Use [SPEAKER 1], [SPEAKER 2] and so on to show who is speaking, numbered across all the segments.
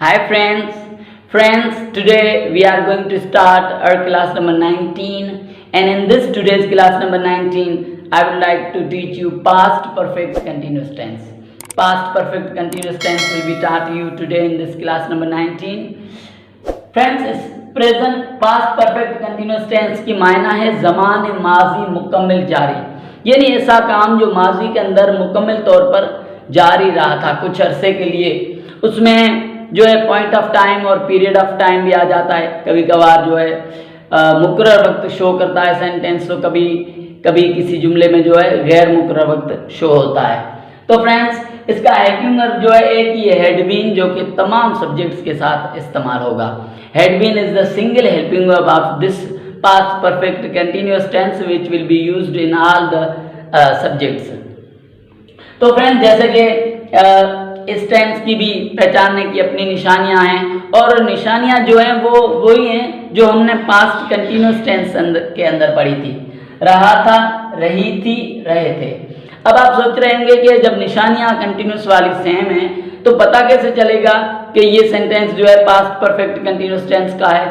[SPEAKER 1] Hi friends. Friends, today we are going to start our class number 19, and in this today's class number 19 I would like to teach you past perfect continuous tense. Past perfect continuous tense will be taught to you today in this class number 19. Friends, इस present past perfect continuous tense की मायना है ज़मान माजी मुकम्मल जारी, यानी ऐसा काम जो माजी के अंदर मुकम्मल तौर पर जारी रहा था कुछ अरसे के लिए। उसमें जो है पॉइंट ऑफ टाइम और पीरियड ऑफ टाइम भी आ जाता है। कभी कभार जो है मुकर्रर वक्त शो करता है सेंटेंस, तो कभी कभी किसी जुमले में जो है गैर मुकर्रर वक्त शो होता है। तो फ्रेंड्स, इसका हेल्पिंग वर्ब जो है एक ही है, हैड बीन, जो कि तमाम सब्जेक्ट्स के साथ इस्तेमाल होगा। Had been is the single helping verb of this past perfect continuous tense which will be used in all the subjects. तो फ्रेंड्स, जैसे कि इस टेंस की भी पहचानने की अपनी निशानियां हैं, और निशानियां जो हैं वो वही हैं जो हमने पास्ट कंटिन्यूअस टेंस के अंदर पढ़ी थी। रहा था, रही थी, रहे थे। अब आप सोच रहे होंगे कि जब निशानियां कंटिन्यूअस वाली सेम हैं तो पता कैसे चलेगा कि ये सेंटेंस जो है पास्ट परफेक्ट कंटिन्यूअस टेंस का है।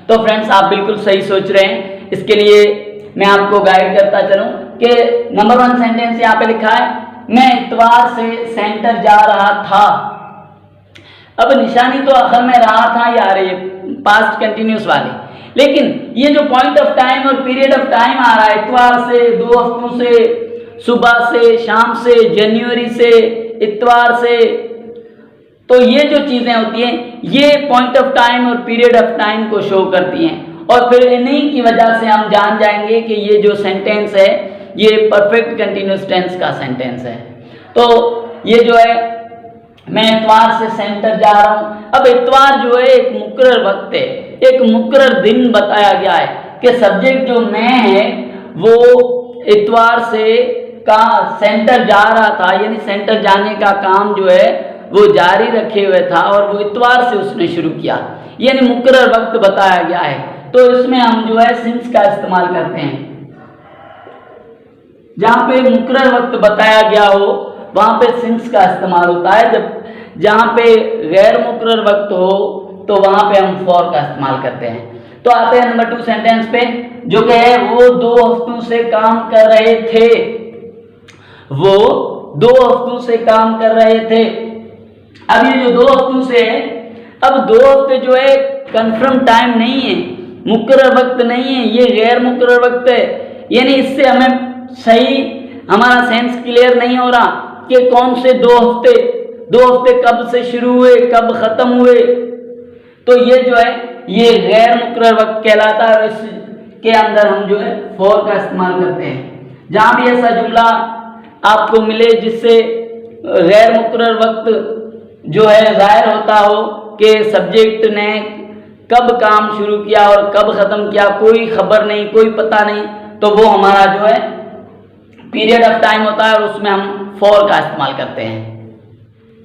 [SPEAKER 1] तो फ्रेंड्स, आप बिल्कुल सही सोच रहे हैं। इसके लिए मैं आपको गाइड करता चलूं कि नंबर 1 सेंटेंस यहाँ पे लिखा है, मैं इतवार से सेंटर जा रहा था। अब निशानी तो आखिर में रहा था यार, ये पास्ट कंटिन्यूअस वाली, लेकिन ये जो पॉइंट ऑफ टाइम और पीरियड ऑफ टाइम आ रहा है, इतवार से, 2 हफ्तों से, सुबह से, शाम से, जनवरी से, इतवार से, तो ये जो चीजें होती हैं ये पॉइंट ऑफ टाइम और पीरियड ऑफ टाइम को शो करती हैं, और फिर इन्हीं की वजह से हम जान जाएंगे कि ये जो सेंटेंस है ये परफेक्ट कंटिन्यूअस टेंस का सेंटेंस है। तो ये जो है, मैं इतवार से सेंटर जा रहा हूं। अब इतवार जो है एक मुकर्रर वक्त है, एक मुकर्रर दिन बताया गया है कि सब्जेक्ट जो मैं है वो इतवार से का सेंटर जा रहा था, यानी सेंटर जाने का काम जो है वो जारी रखे हुए था, और वो इतवार से उसने शुरू किया, यानी मुकर्रर वक्त बताया गया है। तो इसमें हम जो है सिंस का इस्तेमाल करते हैं। जहां पे मुकर्रर वक्त बताया गया हो वहां पे सिंस का इस्तेमाल होता है। जब जहां पे गैर मुकर्रर वक्त हो तो वहां पे हम फॉर का इस्तेमाल करते हैं। तो आते हैं नंबर 2 सेंटेंस पे, जो कि है वो 2 हफ्तों से काम कर रहे थे। वो 2 हफ्तों से काम कर रहे थे। अब ये जो 2 हफ्तों से है, अब 2 हफ्ते जो है कंफर्म टाइम नहीं है, मुकर्रर वक्त नहीं है, ये गैर मुकर्रर वक्त है। यानी इससे हमें सही हमारा सेंस क्लियर नहीं हो रहा कि कौन से 2 हफ्ते कब से शुरू हुए, कब खत्म हुए। तो ये जो है ये गैर मुकर्रर वक्त कहलाता है, और इसके अंदर हम जो है फॉर का इस्तेमाल करते हैं। जहां भी ऐसा जुमला आपको मिले जिससे गैर मुकर्रर वक्त जो है जाहिर होता हो कि सब्जेक्ट ने कब काम शुरू किया और कब खत्म किया, कोई खबर नहीं, कोई पता नहीं, तो वो हमारा जो है पीरियड ऑफ टाइम होता है, और उसमें हम फॉर का इस्तेमाल करते हैं।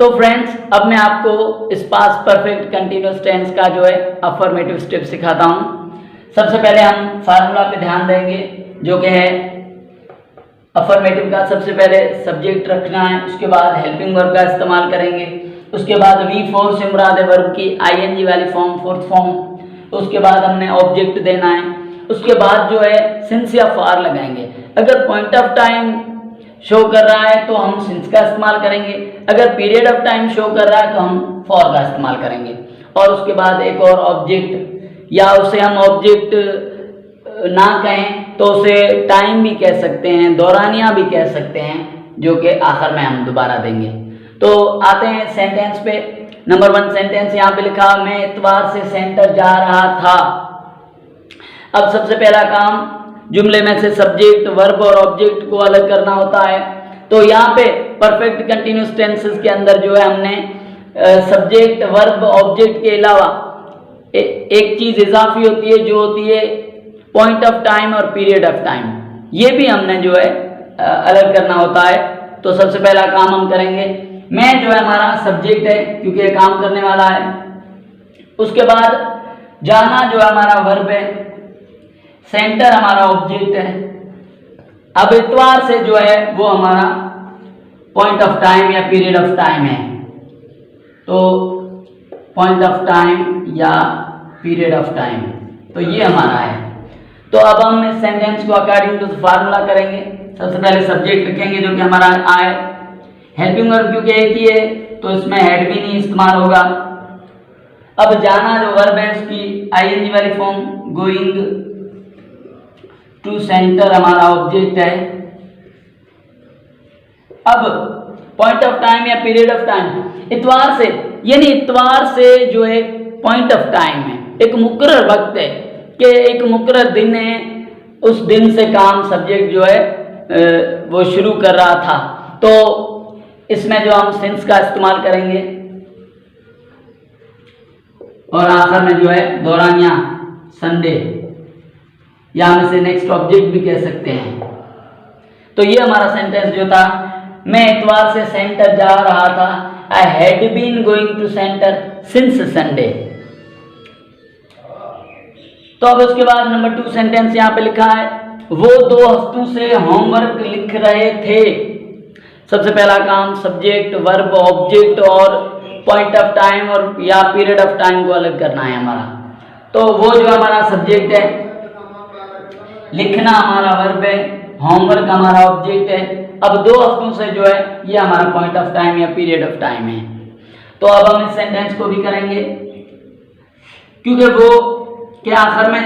[SPEAKER 1] तो फ्रेंड्स, अब मैं आपको इस पास्ट परफेक्ट कंटिन्यूअस टेंस का जो है अफर्मेटिव स्टेप सिखाता हूँ। सबसे पहले हम फार्मूला पे ध्यान देंगे, जो कि है अफर्मेटिव का सबसे पहले सब्जेक्ट रखना है, उसके बाद हेल्पिंग वर्ब का इस्तेमाल करेंगे, उसके बाद V4 से मुराद है वर्ब की ING वाली फॉर्म, 4th फॉर्म, उसके बाद हमने ऑब्जेक्ट देना है, उसके बाद जो है सिंस या फॉर लगाएंगे। अगर पॉइंट ऑफ टाइम शो कर रहा है तो हम सिंस का इस्तेमाल करेंगे, अगर पीरियड ऑफ टाइम शो कर रहा है तो हम फॉर का इस्तेमाल करेंगे, और उसके बाद एक और ऑब्जेक्ट, या उसे हम ऑब्जेक्ट ना कहें तो उसे टाइम भी कह सकते हैं, दौरानिया भी कह सकते हैं, जो कि आखिर में हम दोबारा देंगे। तो आते हैं सेंटेंस पे। नंबर 1 सेंटेंस यहाँ पे लिखा, मैं इतवार से सेंटर जा रहा था। अब सबसे पहला काम जुमले में से सब्जेक्ट, वर्ब और ऑब्जेक्ट को अलग करना होता है। तो यहाँ पे परफेक्ट कंटिन्यूअस टेंसेस के अंदर जो है हमने सब्जेक्ट, वर्ब, ऑब्जेक्ट के अलावा एक चीज इजाफी होती है, जो होती है पॉइंट ऑफ टाइम और पीरियड ऑफ टाइम। ये भी हमने जो है अलग करना होता है। तो सबसे पहला काम हम करेंगे, मैं जो है हमारा सब्जेक्ट है क्योंकि ये काम करने वाला है। उसके बाद जाना जो है हमारा वर्ब है, सेंटर हमारा ऑब्जेक्ट है। अब इतवार से जो है वो हमारा पॉइंट ऑफ टाइम या पीरियड ऑफ टाइम है। तो पॉइंट ऑफ टाइम या पीरियड ऑफ टाइम। तो ये हमारा है। तो अब हम इस सेंटेंस को अकॉर्डिंग टू फार्मूला करेंगे। सबसे पहले सब्जेक्ट लिखेंगे जो कि हमारा आए। हेल्पिंग वर्ब क्योंकि एक ही है तो इसमें हैड भी नहीं इस्तेमाल होगा। अब जाना जो वर्ब है उसकी आईएनजी वाली फॉर्म, गोइंग टू सेंटर हमारा ऑब्जेक्ट है। अब पॉइंट ऑफ टाइम या पीरियड ऑफ टाइम, इतवार से, यानी इतवार से जो है पॉइंट ऑफ टाइम है, एक मुकर्रर वक्त है कि एक मुकर्रर दिन है, उस दिन से काम सब्जेक्ट जो है वो शुरू कर रहा था। तो इसमें जो हम सिंस का इस्तेमाल करेंगे और आखिर में जो है दौरानिया संडे, या हम इसे नेक्स्ट ऑब्जेक्ट भी कह सकते हैं। तो ये हमारा सेंटेंस जो था, मैं इतवार से सेंटर जा रहा था। I had been going to centre since Sunday. तो अब उसके बाद नंबर 2 सेंटेंस यहाँ पे लिखा है, वो 2 हफ्तों से होमवर्क लिख रहे थे। सबसे पहला काम सब्जेक्ट, वर्ब, ऑब्जेक्ट और पॉइंट ऑफ टाइम और या पीरियड ऑफ टाइम को अलग करना है हमारा। तो वो जो हमारा सब्जेक्ट है, लिखना हमारा वर्ब है, होमवर्क हमारा ऑब्जेक्ट है। अब 2 हफ्तों से जो है ये हमारा पॉइंट ऑफ टाइम या पीरियड ऑफ टाइम है। तो अब हम इस सेंटेंस को भी करेंगे, क्योंकि वो के आखिर में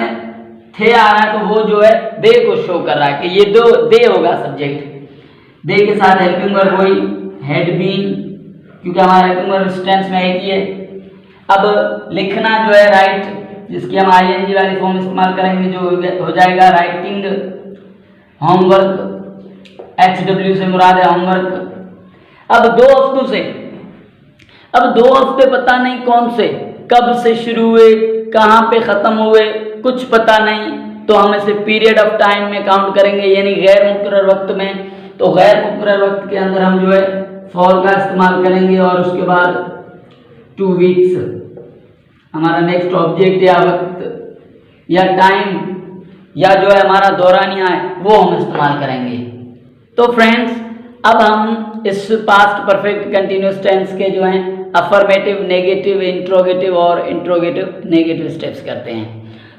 [SPEAKER 1] थे आ रहा है तो वो जो है दे को शो कर रहा है कि ये दे होगा सब्जेक्ट। दे के साथ हेल्पिंग वर्ब वही हैड बीन, क्योंकि हमारा हेल्पिंग वर्ब टेंस में एक ही है। अब लिखना जो है राइट, जिसकी हम आईएनजी वाली फॉर्म इस्तेमाल करेंगे, जो हो जाएगा राइटिंग। होमवर्क HW से मुराद है होमवर्क। अब 2 हफ्तों से, अब 2 हफ्ते पता नहीं कौन से, कब से शुरू हुए, कहाँ पे ख़त्म हुए, कुछ पता नहीं, तो हम इसे पीरियड ऑफ टाइम में काउंट करेंगे, यानी गैर मुकर्रर वक्त में। तो गैर मुकर्रर वक्त के अंदर हम जो है फॉर का इस्तेमाल करेंगे और उसके बाद 2 वीक्स हमारा नेक्स्ट ऑब्जेक्ट या वक्त या टाइम या जो है हमारा दौरानिया है वो हम इस्तेमाल करेंगे। तो फ्रेंड्स, अब हम इस पास्ट परफेक्ट कंटिन्यूअस टेंस के जो हैं अफर्मेटिव, नेगेटिव, इंट्रोगेटिव और इंट्रोगेटिव नेगेटिव स्टेप्स करते हैं।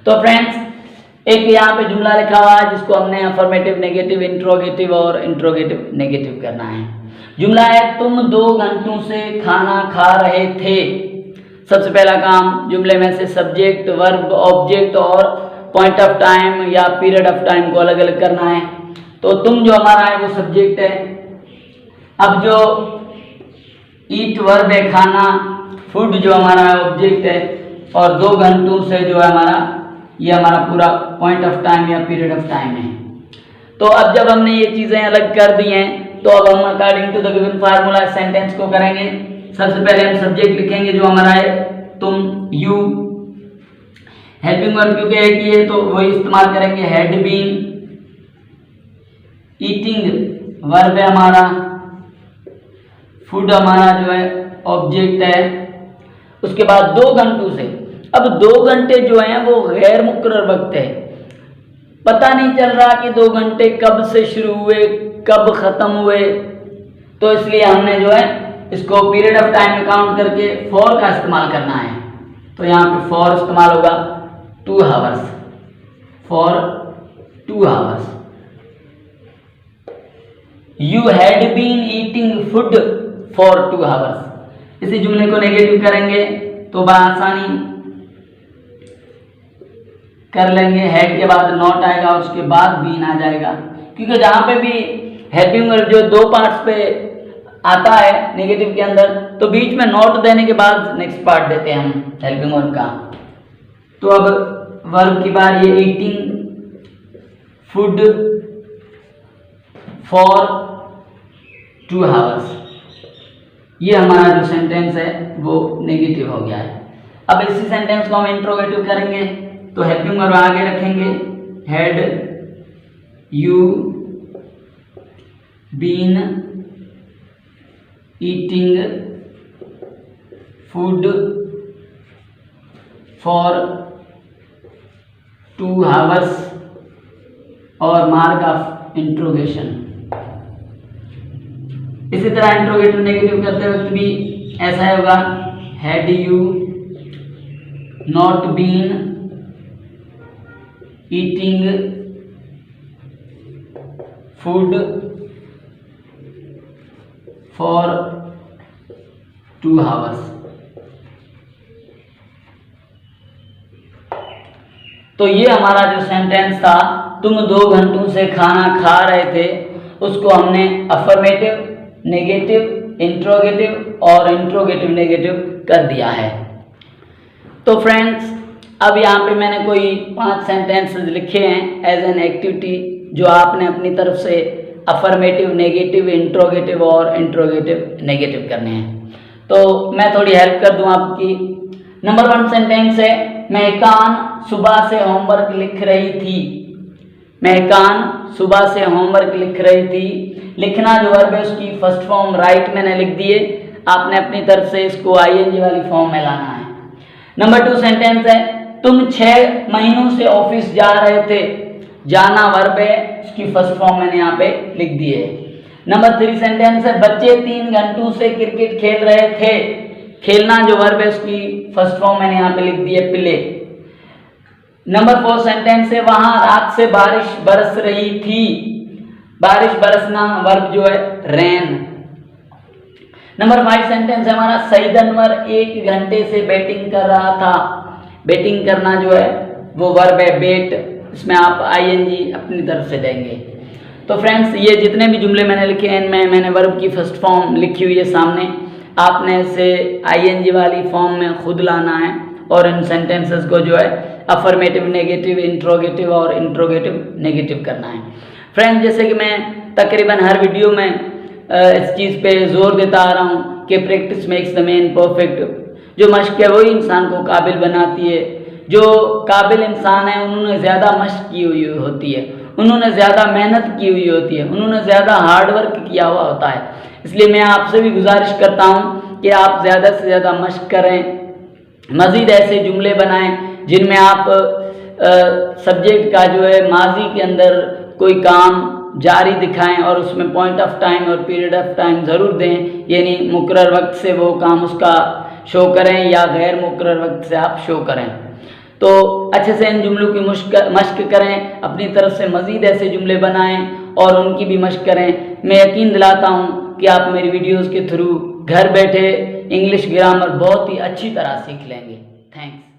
[SPEAKER 1] तो फ्रेंड्स, एक यहाँ पे जुमला लिखा हुआ है जिसको हमने अफर्मेटिव, नेगेटिव, इंट्रोगेटिव और इंट्रोगेटिव नेगेटिव करना है। जुमला है, तुम 2 घंटों से खाना खा रहे थे। सबसे पहला काम जुमले में से सब्जेक्ट, वर्ब, ऑब्जेक्ट और पॉइंट ऑफ टाइम या पीरियड ऑफ टाइम को अलग अलग करना है। तो तुम जो हमारा है वो सब्जेक्ट है। अब जो ईट वर्ब है खाना, फूड जो हमारा है ऑब्जेक्ट है, और 2 घंटों से जो है हमारा ये हमारा पूरा पॉइंट ऑफ टाइम या पीरियड ऑफ टाइम है। तो अब जब हमने ये चीज़ें अलग कर दी हैं तो अब हम according to the given formula sentence को करेंगे। सबसे पहले हम सब्जेक्ट लिखेंगे जो हमारा है तुम, यू। हेल्पिंग वर्ब क्योंकि एक ही है तो वही इस्तेमाल करेंगे, हैड बीन। ईटिंग वर्ब है हमारा, फूड हमारा जो है ऑब्जेक्ट है। उसके बाद 2 घंटों से, अब 2 घंटे जो हैं वो गैर मुकर्रर वक्त है, पता नहीं चल रहा कि 2 घंटे कब से शुरू हुए कब ख़त्म हुए, तो इसलिए हमने जो है इसको पीरियड ऑफ टाइम में काउंट करके फॉर का इस्तेमाल करना है। तो यहाँ पे फॉर इस्तेमाल होगा 2 hours, for 2 hours. You had been eating food for 2 hours. इसी जुमले को नेगेटिव करेंगे तो बआसानी कर लेंगे, हैड के बाद नॉट आएगा और उसके बाद बीन आ जाएगा, क्योंकि जहाँ पे भी हेल्पिंग वर्ब जो 2 पार्ट्स पे आता है नेगेटिव के अंदर तो बीच में नॉट देने के बाद नेक्स्ट पार्ट देते हैं हम हेल्पिंग वर्ब का। तो अब वर्ब की बार, ये ईटिंग फूड फॉर 2 आवर्स, ये हमारा जो सेंटेंस है वो नेगेटिव हो गया है। अब इसी सेंटेंस को हम इंट्रोगेटिव करेंगे तो हेल्पिंग वर्ब आगे रखेंगे, had you been eating food for 2 hours और मार्क ऑफ इंट्रोगेशन। इसी तरह इंट्रोगेटिव नेगेटिव करते वक्त भी ऐसा होगा, had you not been eating food for 2 hours। तो ये हमारा जो सेंटेंस था, तुम 2 घंटों से खाना खा रहे थे, उसको हमने अफर्मेटिव, नेगेटिव, इंट्रोगेटिव और इंट्रोगेटिव नेगेटिव कर दिया है। तो फ्रेंड्स, अब यहाँ पे मैंने कोई 5 सेंटेंसेस लिखे हैं एज एन एक्टिविटी, जो आपने अपनी तरफ से अफर्मेटिव, नेगेटिव, इंट्रोगेटिव और इंट्रोगेटिव नेगेटिव करने हैं। तो मैं थोड़ी हेल्प कर दूं आपकी। नंबर 1 सेंटेंस है, महकान सुबह से होमवर्क लिख रही थी। महकान सुबह से होमवर्क लिख रही थी। लिखना जो वर्ब है उसकी फर्स्ट फॉर्म राइट मैंने लिख दिए, आपने अपनी तरफ से इसको आईएनजी वाली फॉर्म में लाना है। नंबर 2 सेंटेंस है, तुम 6 महीनों से ऑफिस जा रहे थे। जाना वर्ब है, उसकी फर्स्ट फॉर्म मैंने यहाँ पे लिख दी है। नंबर 3 सेंटेंस है, बच्चे 3 घंटों से क्रिकेट खेल रहे थे। खेलना जो वर्ब है उसकी फर्स्ट फॉर्म मैंने यहाँ पे लिख दी है, प्ले। नंबर 4 सेंटेंस है, वहां रात से बारिश बरस रही थी। बारिश बरसना वर्ब जो है रेन। नंबर 5 सेंटेंस है हमारा, सईद अनवर 1 घंटे से बैटिंग कर रहा था। बैटिंग करना जो है वो वर्ब है बेट, इसमें आप आईएनजी अपनी तरफ से देंगे। तो फ्रेंड्स, ये जितने भी जुमले मैंने लिखे हैं इनमें मैंने वर्ब की फर्स्ट फॉर्म लिखी हुई है सामने, आपने इसे आईएनजी वाली फॉर्म में खुद लाना है और इन सेंटेंसेस को जो है अफर्मेटिव, नेगेटिव, इंट्रोगेटिव और इंट्रोगेटिव नेगेटिव करना है। फ्रेंड्स, जैसे कि मैं तकरीबन हर वीडियो में इस चीज़ पे जोर देता आ रहा हूँ कि practice makes the man perfect. जो मश्क है वही इंसान को काबिल बनाती है। जो काबिल इंसान है उन्होंने ज़्यादा मश्क की हुई होती है, उन्होंने ज़्यादा मेहनत की हुई होती है, उन्होंने ज़्यादा हार्डवर्क किया हुआ होता है। इसलिए मैं आपसे भी गुजारिश करता हूँ कि आप ज़्यादा से ज़्यादा मश्क करें, मज़ीद ऐसे जुमले बनाएं जिनमें आप सब्जेक्ट का जो है माजी के अंदर कोई काम जारी दिखाएं और उसमें पॉइंट ऑफ टाइम और पीरियड ऑफ टाइम ज़रूर दें, यानी मुकर्रर वक्त से वो काम उसका शो करें या गैर मुकर्रर वक्त से आप शो करें। तो अच्छे से इन जुमलों की मश्क करें, अपनी तरफ से मज़ीद ऐसे जुमले बनाएं और उनकी भी मश्क करें। मैं यकीन दिलाता हूँ कि आप मेरी वीडियोज़ के थ्रू घर बैठे इंग्लिश ग्रामर बहुत ही अच्छी तरह सीख लेंगे। थैंक्स।